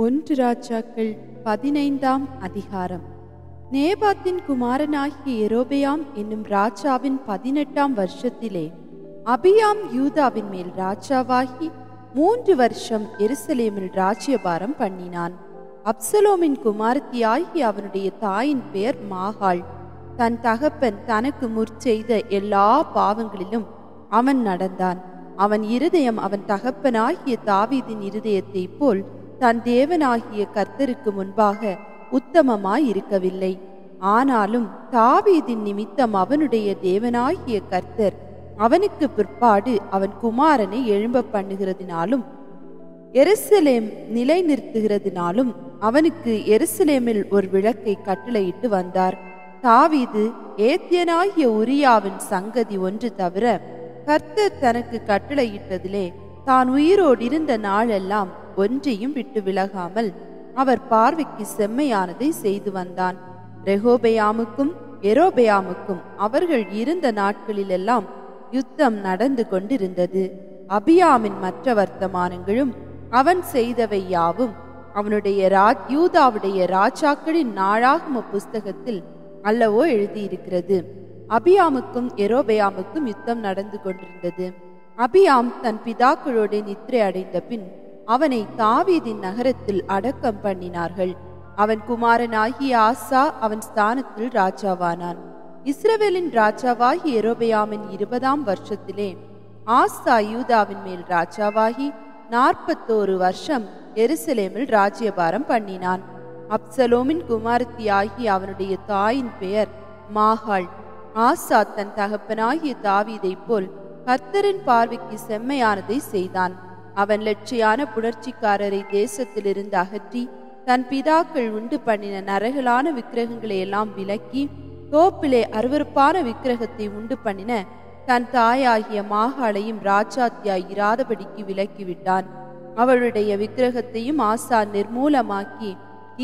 ஒன்று ராஜாக்கள் 15ஆம் அதிகாரம். நேபாத்தின் குமாரனாகிய யெரொபெயாம் என்னும் ராஜாவின் 18ஆம் வருஷத்திலே அபியாம் யூதாவின் மேல் ராஜாவாகி 3 வருஷம் எருசலேமில் ராஜ்யபாரம் பண்ணினான். அப்சலோமின் குமாரத்தியாகிய அவனுடைய தாயின் பெயர் மாகாள். தன் தகப்பன் தனக்கு முற்செய்த எல்லா பாவங்களிலும் அவன் நடந்தான். அவன் இருதயம் அவன் தகப்பனாகிய தாவீதின் இருதயத்தைப் போல் தன் தேவனாகிய கர்த்தருக்கு முன்பாக உத்தமமாயிருக்கவில்லை. ஆனாலும் தாவீதின் நிமித்தம் அவனுடைய தேவனாகிய கர்த்தர் அவனுக்கு பிற்பாடு அவன் குமாரனை எழும்ப பண்ணுகிறதினாலும் எருசலேம் நிலை நிறுத்துகிறதினாலும் அவனுக்கு எருசலேமில் ஒரு விளக்கை கட்டளையிட்டு வந்தார். தாவீது ஏத்தியனாகிய உரியாவின் சங்கதி ஒன்று தவிர கர்த்தர் தனக்கு கட்டளையிட்டதிலே தான் உயிரோடு இருந்த நாளெல்லாம் ஒன்றையும் விட்டு விலகாமல் அவர் பார்வைக்கு செம்மையானதை செய்து வந்தான். ரெகோபெயாமுக்கும் யெரொபெயாமுக்கும் அவர்கள் இருந்த நாட்களிலெல்லாம் யுத்தம் நடந்து கொண்டிருந்தது. அபியாமின் மற்ற வர்த்தமானங்களும் அவன் செய்தவை யாவும் அவனுடைய யூதாவுடைய ராஜாக்களின் நாளாகம புஸ்தகத்தில் அல்லவோ எழுதியிருக்கிறது. அபியாமுக்கும் யெரொபெயாமுக்கும் யுத்தம் நடந்து கொண்டிருந்தது. அபியாம் தன் பிதாக்களோடு நித்திரை அடைந்த பின் அவனை தாவீதின் நகரத்தில் அடக்கம் பண்ணினார்கள். அவன் குமாரனாகிய ஆசா அவன் ஸ்தானத்தில் ராஜாவானான். இஸ்ரவேலின் ராஜாவாகி யெரொபெயாமின் 20ஆம் வருஷத்திலே ஆசா யூதாவின் மேல் ராஜாவாகி 41 வருஷம் எருசலேமில் ராஜ்யபாரம் பண்ணினான். அப்சலோமின் குமாரத்தியாகிய அவனுடைய தாயின் பெயர் மாகாள். ஆசா தன் தகப்பனாகிய தாவீதைப் போல் கர்த்தரின் பார்வைக்கு செம்மையானதை செய்தான். அவன் லட்சியான புணர்ச்சிக்காரரை தேசத்திலிருந்து அகற்றி தன் பிதாக்கள் உண்டு பண்ணின நரகலான விக்கிரகங்களை எல்லாம் விலக்கி தோப்பிலே அருவருப்பான விக்கிரகத்தை உண்டு பண்ணின தன் தாயாகிய மாகாளையும் ராஜாத்தியாய் இராதபடிக்கு விலக்கிவிட்டான். அவளுடைய விக்கிரகத்தையும் ஆசா நிர்மூலமாக்கி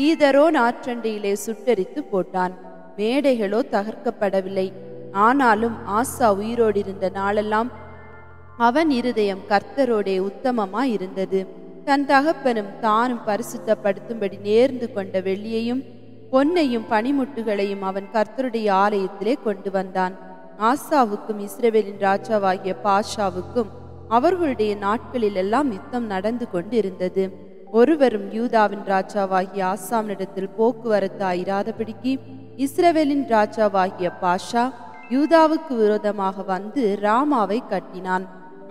ஈதரோன் ஆற்றண்டையிலே சுட்டெரித்து போட்டான். மேடைகளோ தகர்க்கப்படவில்லை. ஆனாலும் ஆசா உயிரோடு இருந்த நாளெல்லாம் அவன் இருதயம் கர்த்தரோடே உத்தமமாயிருந்தது. தன் தகப்பனும் தானும் பரிசுத்தப்படுத்தும்படி நேர்ந்து கொண்ட வெள்ளியையும் பொன்னையும் பனிமுட்டுகளையும் அவன் கர்த்தருடைய ஆலயத்திலே கொண்டு வந்தான். ஆசாவுக்கும் இஸ்ரவேலின் ராஜாவாகிய பாஷாவுக்கும் அவர்களுடைய நாட்களில் எல்லாம் யுத்தம் நடந்து கொண்டிருந்தது. ஒருவரும் யூதாவின் ராஜாவாகிய ஆசாமினிடத்தில் போக்குவரத்தாயிராதபடிக்கு இஸ்ரவேலின் ராஜாவாகிய பாஷா யூதாவுக்கு விரோதமாக வந்து ராமாவை கட்டினான்.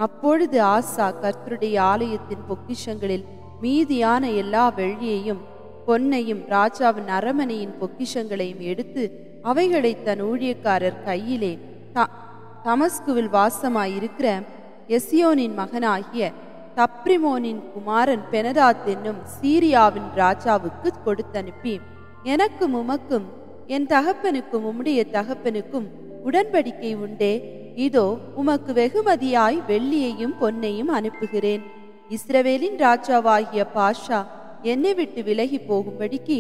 அப்பொழுது ஆசா கர்த்தருடைய ஆலயத்தின் பொக்கிஷங்களில் மீதியான எல்லா வெள்ளியையும் பொன்னையும் ராஜாவின் அரமனையின் பொக்கிஷங்களையும் எடுத்து அவைகளை தன் ஊழியக்காரர் கையிலே தமஸ்குவில் வாசமாயிருக்கிற எசியோனின் மகனாகிய தப்ரிமோனின் குமாரன் பெனதாத் என்னும் சீரியாவின் ராஜாவுக்கு கொடுத்தனுப்பி, எனக்கும் உமக்கும் என் தகப்பனுக்கும் உம்முடைய தகப்பனுக்கும் உடன்படிக்கை உண்டே, இதோ உமக்கு வெகுமதியாய் வெள்ளியையும் பொன்னையும் அனுப்புகிறேன். இஸ்ரவேலின் ராஜாவாகிய பாஷா என்னை விட்டு விலகி போகும்படிக்கு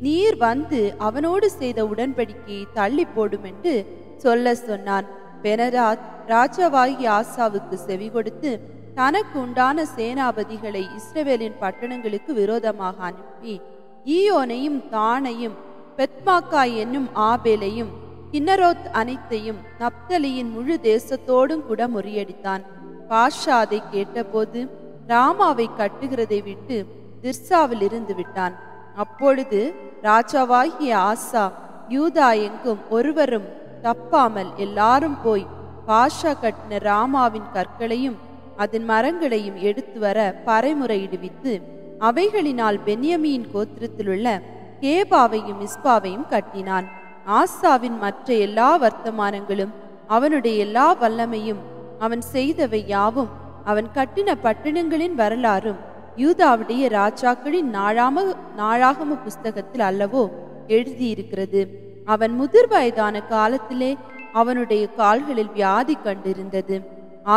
நீர் வந்து அவனோடு செய்த உடன்படிக்கையை தள்ளி போடும் என்று சொல்ல சொன்னான். பெனதாத் ராஜாவாகிய ஆசாவுக்கு செவி கொடுத்து தனக்கு உண்டான சேனாபதிகளை இஸ்ரவேலின் பட்டணங்களுக்கு விரோதமாக அனுப்பி ஈயோனையும் தானையும் பெத்மாக்காய் என்னும் ஆபேலையும் கின்னரோத் அனைத்தையும் நப்தலியின் முழு தேசத்தோடும் கூட முறியடித்தான். பாஷா அதை கேட்டபோது ராமாவை கட்டுகிறதை விட்டு திர்சாவில் இருந்து விட்டான். அப்பொழுது ராஜாவாகிய ஆசா யூதா எங்கும் ஒருவரும் தப்பாமல் எல்லாரும் போய் பாஷா கட்டின ராமாவின் கற்களையும் அதன் மரங்களையும் எடுத்து வர பறைமுறையிடுவித்து அவைகளினால் பென்யமீன் கோத்திரத்திலுள்ள கேபாவையும் மிஸ்பாவையும் கட்டினான். ஆசாவின் மற்ற எல்லா வர்த்தமானங்களும் அவனுடைய எல்லா வல்லமையும் அவன் செய்தவை யாவும் அவன் கட்டின பட்டணங்களின் வரலாறும் யூதாவுடைய ராஜாக்களின் நாளாகம புஸ்தகத்தில் அல்லவோ எழுதியிருக்கிறது. அவன் முதிர் வயதான காலத்திலே அவனுடைய கால்களில் வியாதி கண்டிருந்தது.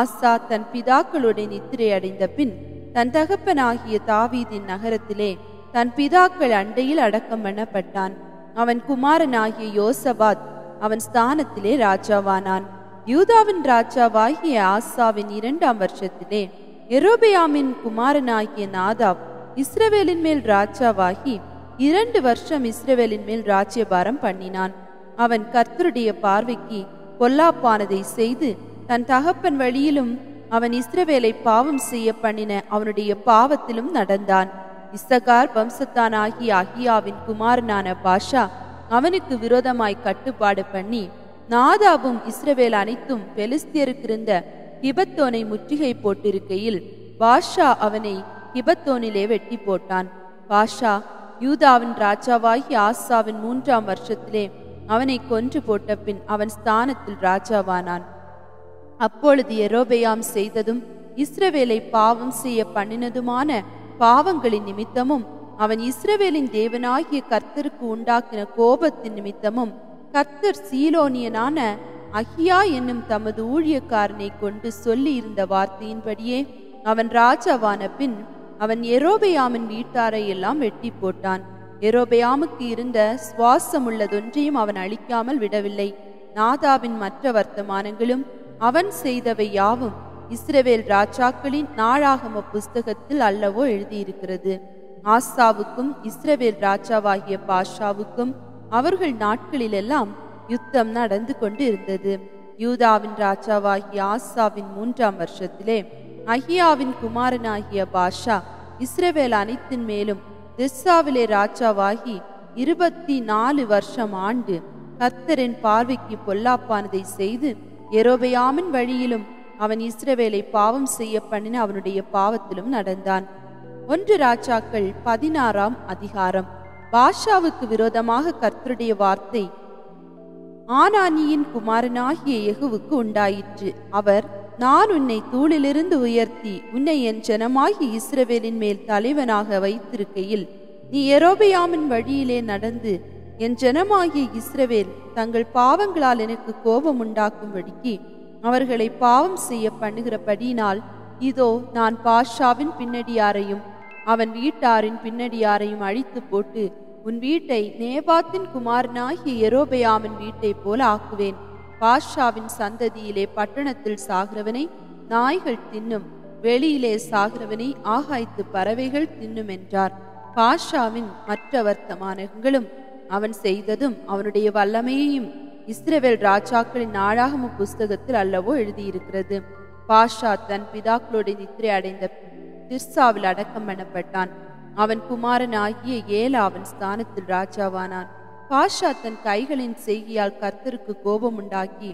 ஆசா தன் பிதாக்களுடைய நித்திரை அடைந்த பின் தன் தகப்பனாகிய தாவீதின் நகரத்திலே தன் பிதாக்கள் அண்டையில் அடக்கம் பண்ணப்பட்டான். அவன் குமாரனாகிய யோசபாத் அவன் ஸ்தானத்திலே ராஜாவானான். யூதாவின் ராஜாவாகிய ஆசாவின் 2ஆம் வருஷத்திலே யெரொபெயாமின் குமாரனாகிய நாதாப் இஸ்ரவேலின் மேல் ராஜாவாகி 2 வருஷம் இஸ்ரவேலின் மேல் ராஜ்யபாரம் பண்ணினான். அவன் கர்த்தருடைய பார்வைக்கு பொல்லாப்பானதை செய்து தன் தகப்பன் வழியிலும் அவன் இஸ்ரவேலை பாவம் செய்ய பண்ணின அவனுடைய பாவத்திலும் நடந்தான். இசகார் வம்சத்தானாகிய அகியாவின் குமாரனான பாஷா அவனுக்கு விரோதமாய் கட்டுப்பாடு பண்ணி நாதாபும் இஸ்ரவேல் அனைத்தும் பெலிஸ்தியருக்கிருந்த கிபத்தோனை முற்றுகை போட்டிருக்கையில் பாஷா அவனை கிபத்தோனிலே வெட்டி போட்டான். பாஷா யூதாவின் ராஜாவாகி ஆசாவின் 3ஆம் வருஷத்திலே அவனை கொன்று போட்ட பின் அவன் ஸ்தானத்தில் ராஜாவானான். அப்பொழுது யெரொபெயாம் செய்ததும் இஸ்ரவேலை பாவம் செய்ய பண்ணினதுமான பாவங்களின் நிமித்தமும் அவன் இஸ்ரவேலின் தேவனாகிய கர்த்தருக்கு உண்டாக்கின கோபத்தின் நிமித்தமும் கர்த்தர் சீலோனியனான அகியா என்னும் தமது ஊழியக்காரனை கொண்டு சொல்லி இருந்த வார்த்தையின்படியே அவன் ராஜாவான பின் அவன் யெரொபெயாமின் வீட்டாரை எல்லாம் வெட்டி போட்டான். யெரொபெயாமுக்கு இருந்த சுவாசமுள்ளதொன்றையும் அவன் அழிக்காமல் விடவில்லை. நாதாபின் மற்ற வர்த்தமானங்களும் அவன் செய்தவை யாவும் இஸ்ரவேல் ராஜாக்களின் நாளாகம புஸ்தகத்தில் அல்லவோ எழுதியிருக்கிறது. ஆசாவுக்கும் இஸ்ரவேல் ராஜாவாகிய பாஷாவுக்கும் அவர்கள் நாட்களிலெல்லாம் யுத்தம் நடந்து கொண்டு இருந்தது. யூதாவின் ராஜாவாகிய ஆசாவின் 3ஆம் வருஷத்திலே அகியாவின் குமாரனாகிய பாஷா இஸ்ரவேல் அனைத்தின் மேலும் திர்சாவிலே ராஜாவாகி 24 வருஷம் ஆண்டு கர்த்தரின் பார்வைக்கு பொல்லாப்பானதை செய்து யெரொபெயாமின் வழியிலும் அவன் இஸ்ரவேலை பாவம் செய்ய பண்ணின அவனுடைய பாவத்திலும் நடந்தான். 1 ராஜாக்கள் 16ஆம் அதிகாரம். பாஷாவுக்கு விரோதமாக கர்த்தருடைய வார்த்தை ஆனானியின் குமாரனாகிய யெகூவுக்கு உண்டாயிற்று. அவர், நான் உன்னை தூளிலிருந்து உயர்த்தி உன்னை என் ஜனமாகிய இஸ்ரவேலின் மேல் தலைவனாக வைத்திருக்கையில் நீ யெரொபெயாமின் வழியிலே நடந்து என் ஜனமாகிய இஸ்ரவேல் தங்கள் பாவங்களால் எனக்கு கோபம் உண்டாக்கும்படிக்கு அவர்களை பாவம் செய்ய பண்ணுகிறபடியினால் இதோ நான் பாஷாவின் பின்னடியாரையும் அவன் வீட்டாரின் பின்னடியாரையும் அழித்து போட்டு உன் வீட்டை நேபாத்தின் குமாரனாகிய யெரொபெயாமின் வீட்டை போல ஆக்குவேன். பாஷாவின் சந்ததியிலே பட்டணத்தில் சாகிறவனை நாய்கள் தின்னும், வெளியிலே சாகிறவனை ஆகாய்த்து பறவைகள் தின்னும் என்றார். பாஷாவின் மற்ற வர்த்தமானங்களும் அவன் செய்ததும் அவனுடைய வல்லமையையும் இஸ்ரவேல் ராஜாக்களின் நாளாகம புஸ்தகத்தில் அல்லவோ எழுதியிருக்கிறது. பாஷா தன் பிதாக்களோடு நித்திரை அடைந்த திர்சாவில் அடக்கம் பண்ணப்பட்டான். அவன் குமாரனாகிய ஏலா அவன் ஸ்தானத்தில் ராஜாவானான். பாஷா தன் கைகளின் செய்கையால் கர்த்தருக்கு கோபம் உண்டாக்கி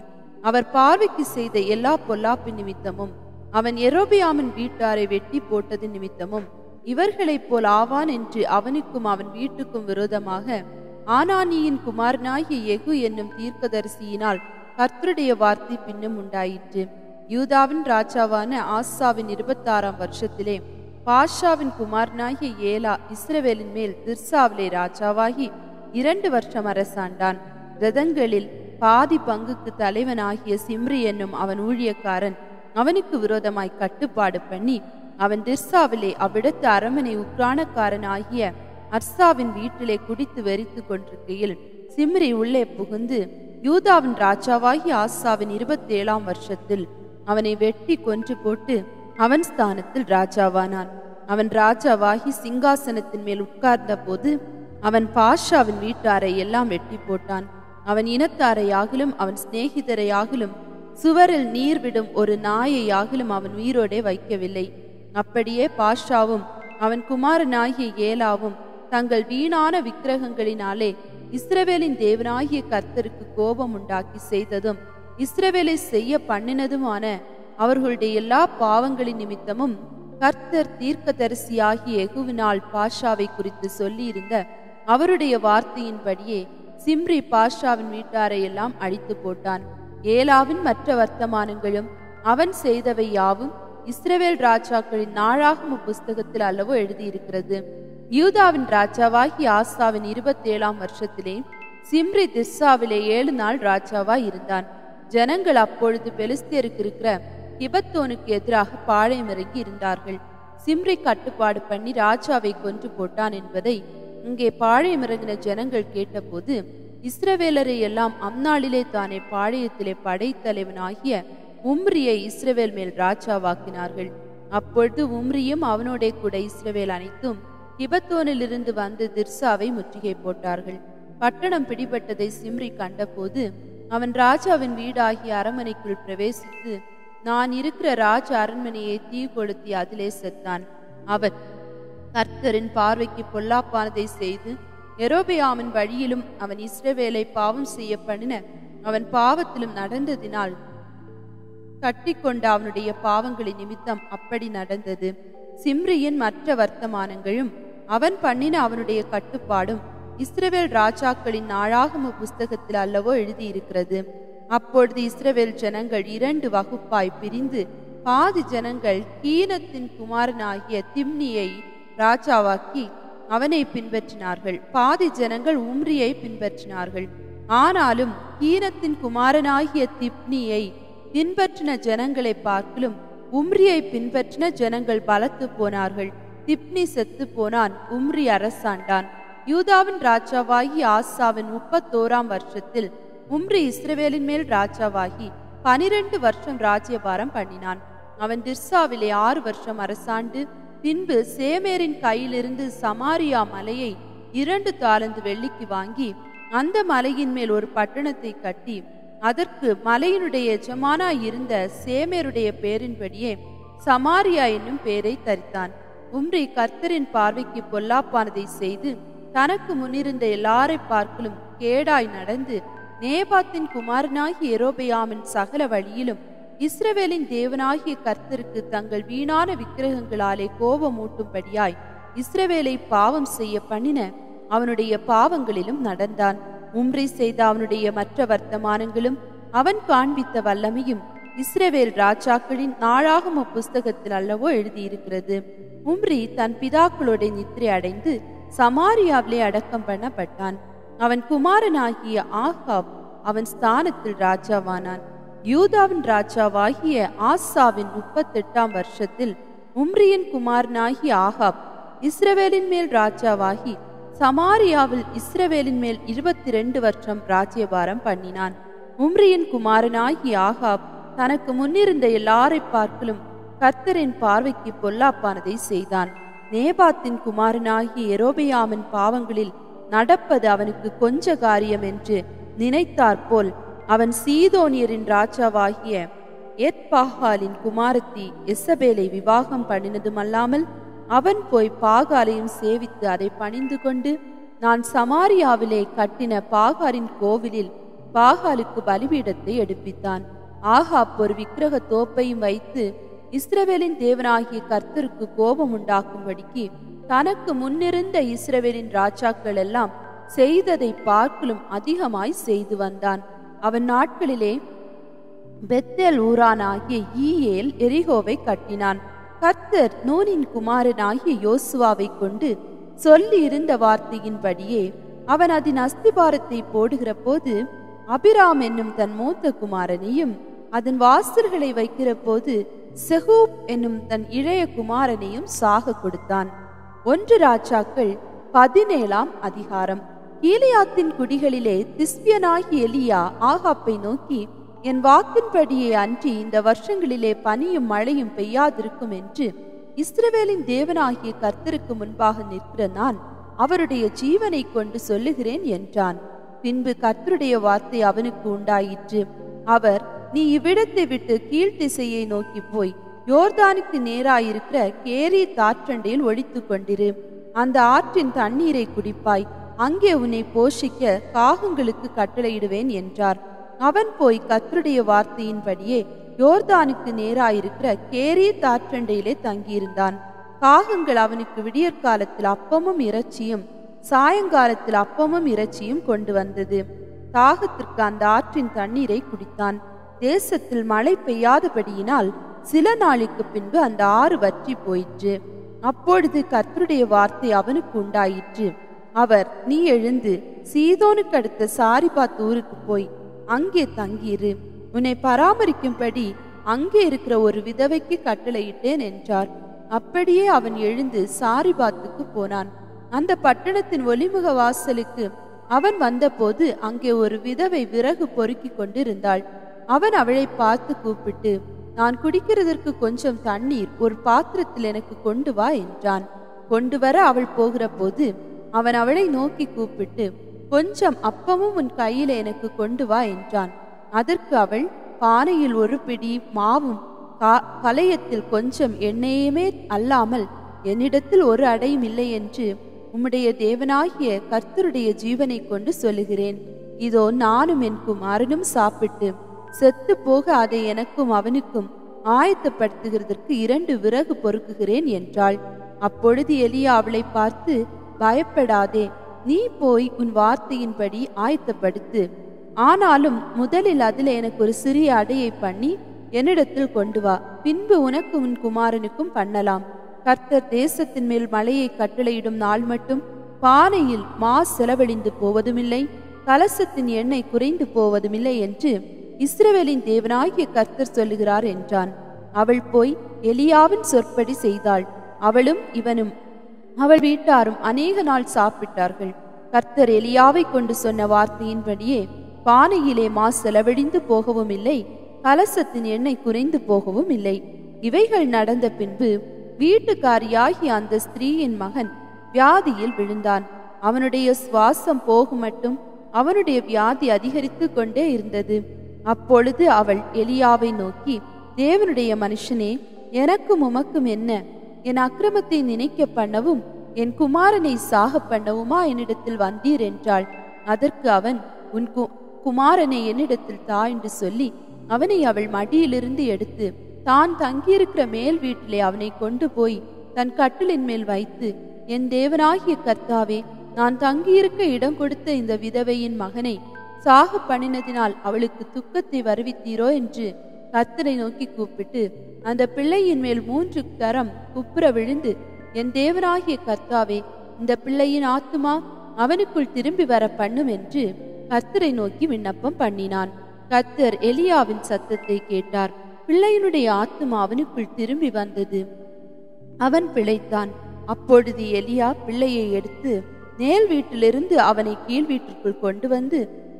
அவர் பார்வைக்கு செய்த எல்லா பொல்லாப்பின் நிமித்தமும் அவன் யெரொபெயாமின் வீட்டாரை வெட்டி போட்டது நிமித்தமும் இவர்களைப் போல் ஆவான் என்று அவனுக்கும் அவன் வீட்டுக்கும் விரோதமாக ஆனானியின் குமாரனாகிய யெகூ என்னும் தீர்க்கதரிசியினால் கர்த்தருடைய வார்த்தை பின்னும் உண்டாயிற்று. யூதாவின் ராஜாவான ஆசாவின் 26ஆம் வருஷத்திலே பாஷாவின் குமாரனாகிய ஏலா இஸ்ரவேலின் மேல் திர்சாவிலே ராஜாவாகி 2 வருஷம் அரசாண்டான். ரதங்களில் பாதி பங்குக்கு தலைவனாகிய சிம்ரி என்னும் அவன் ஊழியக்காரன் அவனுக்கு விரோதமாய் கட்டுப்பாடு பண்ணி அவன் திர்சாவிலே அவ்விடத்து அரமனை உக்ரானக்காரனாகிய அர்சாவின் வீட்டிலே குடித்து வெறித்து கொண்டிருக்கையில் சிம்ரி உள்ளே புகுந்து யூதாவின் ராஜாவாகிய ஆசாவின் 27ஆம் வருஷத்தில் அவனை வெட்டி கொன்று போட்டு அவன் ஸ்தானத்தில் ராஜாவானான். அவன் ராஜாவாகி சிங்காசனத்தின் மேல் உட்கார்ந்த போது அவன் பாஷாவின் வீட்டாரை எல்லாம் வெட்டி போட்டான். அவன் இனத்தாரையாகிலும் அவன் சிநேகிதரையாகிலும் சுவரில் நீர் விடும் ஒரு நாயையாகிலும் அவன் உயிரோடே வைக்கவில்லை. அப்படியே பாஷாவும் அவன் குமாரனாகிய ஏலாவும் தங்கள் வீணான விக்கிரகங்களினாலே இஸ்ரவேலின் தேவனாகிய கர்த்தருக்கு கோபம் உண்டாக்கி செய்ததும் இஸ்ரவேலை செய்ய பண்ணினதுமான அவர்களுடைய எல்லா பாவங்களின் நிமித்தமும் கர்த்தர் தீர்க்கதரிசியாகிய யெகூவினால் பாஷாவை குறித்து சொல்லியிருந்த அவருடைய வார்த்தையின்படியே சிம்ரி பாஷாவின் வீட்டாரை எல்லாம் அழித்து போட்டான். ஏலாவின் மற்ற வர்த்தமானங்களும் அவன் செய்தவை யாவும் இஸ்ரவேல் ராஜாக்களின் நாளாகம புஸ்தகத்தில் அல்லவோ எழுதியிருக்கிறது. யூதாவின் ராஜாவாகிய ஆசாவின் 27ஆம் வருஷத்திலே சிம்ரி திர்சாவிலே 7 நாள் ராஜாவாய் இருந்தான். ஜனங்கள் அப்பொழுது பெலிஸ்தியருக்கு இருக்கிற கிபத்தோனுக்கு எதிராக பாளையம் இறங்கி இருந்தார்கள். சிம்ரி கட்டுப்பாடு பண்ணி ராஜாவை கொன்று போட்டான் என்பதை இங்கே பாளையம் இறங்கின ஜனங்கள் கேட்டபோது இஸ்ரவேலரை எல்லாம் அந்நாளிலே தானே பாளையத்திலே படைத்தலைவனாகிய உம்ரியை இஸ்ரவேல் மேல் ராஜாவாக்கினார்கள். அப்பொழுது உம்ரியும் அவனோட கூட இஸ்ரவேல் அனைத்தும் கிபத்தோனிலிருந்து வந்து திர்சாவை முற்றுகை போட்டார்கள். பட்டணம் பிடிபட்டதை சிம்ரி கண்டபோது அவன் ராஜாவின் வீடாகிய அரண்மனைக்குள் பிரவேசித்து நான் இருக்கிற ராஜ அரண்மனையை தீ கொளுத்தி அதிலே செத்தான். அவன் கர்த்தரின் பார்வைக்கு பொல்லாப்பானதை செய்து யெரொபெயாமின் வழியிலும் அவன் இஸ்ரவேலை பாவம் செய்ய பண்ணின அவன் பாவத்திலும் நடந்ததினால் கட்டிக்கொண்ட அவனுடைய பாவங்களின் நிமித்தம் அப்படி நடந்தது. சிம்ரியின் மற்ற வர்த்தமானங்களும் அவன் பண்ணின அவனுடைய கட்டுப்பாடும் இஸ்ரவேல் ராஜாக்களின் நாளாகம புஸ்தகத்தில் அல்லவோ எழுதியிருக்கிறது. அப்பொழுது இஸ்ரவேல் ஜனங்கள் 2 வகுப்பாய் பிரிந்து பாதி ஜனங்கள் கீனத்தின் குமாரனாகிய திம்னியை ராஜாவாக்கி அவனை பின்பற்றினார்கள், பாதி ஜனங்கள் உம்ரியை பின்பற்றினார்கள். ஆனாலும் கீனத்தின் குமாரனாகிய திப்னியை பின்பற்றின ஜனங்களை பார்க்கலும் உம்ரியை பின்பற்றின ஜனங்கள் பலத்து போனார்கள். திப்னி செத்து போனான், உம்ரி அரசாண்டான். யூதாவின் ராஜாவாகி ஆசாவின் 31ஆம் வருஷத்தில் உம்ரி இஸ்ரவேலின் மேல் ராஜாவாகி 12 வருஷம் ராஜ்யபாரம் பண்ணினான். அவன் திர்சாவிலே 6 வருஷம் அரசாண்டு பின்பு சேமேரின் கையிலிருந்து சமாரியா மலையை 2 தாலந்து வெள்ளிக்கு வாங்கி அந்த மலையின் மேல் ஒரு பட்டணத்தை கட்டி அதற்கு மலையினுடைய எஜமானாய் இருந்த சேமேருடைய பேரின்படியே சமாரியா என்னும் பேரை தரித்தான். உம்ரி கர்த்தரின் பார்வைக்கு பொல்லாப்பானதை செய்து தனக்கு முன்னிருந்த எல்லாரை பார்க்கலும் கேடாய் நடந்து நேபாத்தின் குமாரனாகிய யெரொபெயாமின் சகல வழியிலும் இஸ்ரவேலின் தேவனாகிய கர்த்தருக்கு தங்கள் வீணான விக்கிரகங்களாலே கோபமூட்டும்படியாய் இஸ்ரவேலை பாவம் செய்ய பண்ணின அவனுடைய பாவங்களிலும் நடந்தான். உம்ரி செய்த அவனுடைய மற்ற வர்த்தமானங்களும் அவன் காண்பித்த வல்லமையும் இஸ்ரவேல் ராஜாக்களின் நாளாகம புஸ்தகத்தில் அல்லவோ எழுதியிருக்கிறது. உம்ரி தன் பிதாக்களோட நித்திரை அடைந்து சமாரியாவிலே அடக்கம் பண்ணப்பட்டான். அவன் குமாரனாகிய ஆகாப் அவன் ஸ்தானத்தில் ராஜாவானான். யூதாவின் ராஜாவாகிய ஆசாவின் 38ஆம் வருஷத்தில் உம்ரியின் குமாரனாகிய ஆகாப் இஸ்ரவேலின் மேல் ராஜாவாகி சமாரியாவில் இஸ்ரவேலின் மேல் 22 வருஷம் ராஜ்யபாரம் பண்ணினான். உம்ரியின் குமாரனாகிய ஆகாப் தனக்கு முன்னிருந்த எல்லாரை பார்க்கலும் கர்த்தரின் பார்வைக்கு பொல்லாப்பானதை செய்தான். நேபாத்தின் குமாரனாகிய யெரொபெயாமின் பாவங்களில் நடப்பது அவனுக்கு கொஞ்ச காரியம் என்று நினைத்தாற்போல் அவன் சீதோனியரின் ராஜாவாகிய எத்பாகாலின் குமாரத்தி எசபேலை விவாகம் பண்ணினதுமல்லாமல் அவன் போய் பாகாலையும் சேவித்து அதை பணிந்து கொண்டு நான் சமாரியாவிலே கட்டின பாகாரின் கோவிலில் பாகாலுக்கு பலிபீடத்தை எடுப்பித்தான். ஆகாப் ஒரு விக்கிரக தோப்பையும் வைத்து இஸ்ரவேலின் தேவனாகிய கர்த்தருக்கு கோபம் உண்டாக்கும்படிக்கு தனக்கு முன்னிருந்த இஸ்ரவேலின் ராஜாக்கள் எல்லாம் செய்ததை பார்க்கலும் அதிகமாய் செய்து வந்தான். அவன் நாட்களிலே பெத்தேல் ஊரானாகிய ஈயேல் எரிகோவை கட்டினான். கர்த்தர் நூனின் குமாரனாகிய யோசுவாவை கொண்டு சொல்லி இருந்த வார்த்தையின்படியே அவன் அதன் அஸ்திபாரத்தை போடுகிற போது அபிராம் என்னும் தன் மூத்த குமாரனையும் அதன் வாசல்களை வைக்கிற போது செகூப் என்னும் தன் இளைய குமாரனையும் சாக கொடுத்தான். 1 ராஜாக்கள் 17ஆம் அதிகாரம். கீலியாத்தின் குடிகளிலே திஸ்பியனாகி எலியா ஆகாப்பை நோக்கி, என் வாக்கின்படியே அன்றி இந்த வருஷங்களிலே பனியும் மழையும் பெய்யாதிருக்கும் என்று இஸ்ரவேலின் தேவனாகிய கர்த்தருக்கு முன்பாக நிற்கிற நான் அவருடைய ஜீவனை கொண்டு சொல்லுகிறேன் என்றான். பின்பு கர்த்தருடைய வார்த்தை அவனுக்கு உண்டாயிற்று. அவர், நீ இவ்விடத்தை விட்டு கீழ்த்திசையை நோக்கி போய் யோர்தானுக்கு நேராயிருக்கிற கேரி தாற்றண்டையில் ஒழித்து கொண்டிரு. அந்த ஆற்றின் தண்ணீரை குடிப்பாய். அங்கே உன்னை போஷிக்க காகங்களுக்கு கட்டளையிடுவேன் என்றார். அவன் போய் கர்த்தருடைய வார்த்தையின்படியே யோர்தானுக்கு நேராயிருக்கிற கேரி தாற்றண்டையிலே தங்கியிருந்தான். காகங்கள் அவனுக்கு விடியற்காலத்தில் அப்பமும் இறைச்சியும் சாயங்காலத்தில் அப்பமும் இறைச்சியும் கொண்டு வந்தது. தாகத்திற்கு அந்த ஆற்றின் தண்ணீரை குடித்தான். தேசத்தில் மழை பெய்யாதபடியினால் சில நாளுக்கு பின்பு அந்த ஆறு வற்றி போயிற்று. அப்பொழுது கர்த்தருடைய வார்த்தை அவனுக்கு உண்டாயிற்று. அவர், நீ எழுந்து சீதோனுக்கு அடுத்த சாரிபாத் ஊருக்கு போய் அங்கே தங்கியிரு. உன்னை பராமரிக்கும்படி அங்கே இருக்கிற ஒரு விதவைக்கு கட்டளையிட்டேன் என்றார். அப்படியே அவன் எழுந்து சாரிபாத்துக்கு போனான். அந்த பட்டணத்தின் ஒலிமுக வாசலுக்கு அவன் வந்தபோது அங்கே ஒரு விதவை விறகு பொறுக்கி கொண்டிருந்தாள். அவன் அவளை பார்த்து கூப்பிட்டு, நான் குடிக்கிறதற்கு கொஞ்சம் தண்ணீர் ஒரு பாத்திரத்தில் எனக்கு கொண்டு வா என்றான். கொண்டு வர அவள் போகிற போது அவன் அவளை நோக்கி கூப்பிட்டு, கொஞ்சம் அப்பமும் உன் கையில எனக்கு கொண்டு வா என்றான். அதற்கு அவள், பானையில் ஒரு பிடி மாவும் கலயத்தில் கொஞ்சம் எண்ணெயுமே அல்லாமல் என்னிடத்தில் ஒரு அடையும் இல்லை என்று உம்முடைய தேவனாகிய கர்த்தருடைய ஜீவனை கொண்டு சொல்லுகிறேன். இதோ நானும் என் குமாரனும் சாப்பிட்டு செத்து போக அதை எனக்கும் அவனுக்கும் ஆயத்தப்படுத்துகிறதற்கு 2 விறகு பொறுக்குகிறேன் என்றாள். அப்பொழுது எலியா அவளை பார்த்து, பயப்படாதே, நீ போய் உன் வார்த்தையின்படி ஆயத்தப்படுத்து. ஆனாலும் முதலில் அதில் எனக்கு ஒரு சிறிய அடையை பண்ணி என்னிடத்தில் கொண்டு வா. பின்பு உனக்கு உன் குமாரனுக்கும் பண்ணலாம். கர்த்தர் தேசத்தின் மேல் மழையை கட்டளையிடும் நாள் மட்டும் பானையில் மா செலவழிந்து போவதுமில்லை, கலசத்தின் எண்ணெய் குறைந்து போவதுமில்லை என்று இஸ்ரவேலின் தேவனாகிய கர்த்தர் சொல்லுகிறார் என்றான். அவள் போய் எலியாவின் சொற்படி செய்தாள். அவளும் இவனும் அவள் வீட்டாரும் அநேக நாள் சாப்பிட்டார்கள். கர்த்தர் எலியாவை கொண்டு சொன்ன வார்த்தையின்படியே பானையிலே மா செலவழிந்து போகவும் இல்லை, கலசத்தின் எண்ணெய் குறைந்து போகவும் இல்லை. இவைகள் நடந்த பின்பு வீட்டுக்காரியாகிய அந்த ஸ்திரீயின் மகன் வியாதியில் விழுந்தான். அவனுடைய சுவாசம் போகும் மட்டும் அவனுடைய வியாதி அதிகரித்து கொண்டே இருந்தது. அப்பொழுது அவள் எலியாவை நோக்கி, தேவனுடைய மனுஷனே, எனக்கும் உமக்கும் என்ன? என் அக்கிரமத்தை நினைக்க பண்ணவும் என் குமாரனை சாக பண்ணவுமா என்னிடத்தில் வந்தீர் என்றாள். அதற்கு அவன், உன் குமாரனை என்னிடத்தில் தா என்று சொல்லி அவனை அவள் மடியிலிருந்து எடுத்து தான் தங்கியிருக்கிற மேல் வீட்டிலே அவனை கொண்டு போய் தன் கட்டிலின் மேல் வைத்து, என் தேவனாகிய கர்த்தாவே, நான் தங்கியிருக்க இடம் கொடுத்த இந்த விதவையின் மகனை சாக பண்ணினதினால் அவளுக்கு துக்கத்தை வருவித்தீரோ என்று கர்த்தரை நோக்கி கூப்பிட்டு அந்த பிள்ளையின் மேல் 3 தரம் குப்புற விழுந்து, என் தேவனாகிய கர்த்தாவே, இந்த பிள்ளையின் ஆத்துமா அவனுக்குள் திரும்பி வர பண்ணும் என்று கர்த்தரை நோக்கி விண்ணப்பம் பண்ணினான். கர்த்தர் எலியாவின் சத்தத்தை கேட்டார். பிள்ளையினுடைய ஆத்துமா அவனுக்குள் திரும்பி வந்தது. அவன் பிழைத்தான். அப்பொழுது எலியா பிள்ளையை எடுத்து மேல் வீட்டிலிருந்து அவனை கீழ் வீட்டிற்குள் கொண்டு வந்து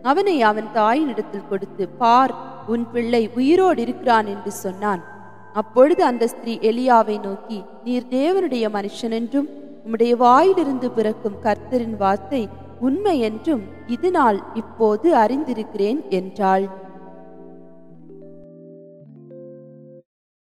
அவனை அவன் தாயினிடத்தில் கொடுத்து, பார், உன் பிள்ளை உயிரோடு இருக்கிறான் என்று சொன்னான். அப்பொழுது அந்த ஸ்திரீ எலியாவை நோக்கி, நீர் தேவனுடைய மனுஷன் என்றும் உம்முடைய வாயிலிருந்து பிறக்கும் கர்த்தரின் வார்த்தை உண்மை என்றும் இதனால் இப்போது அறிந்திருக்கிறேன் என்றாள்.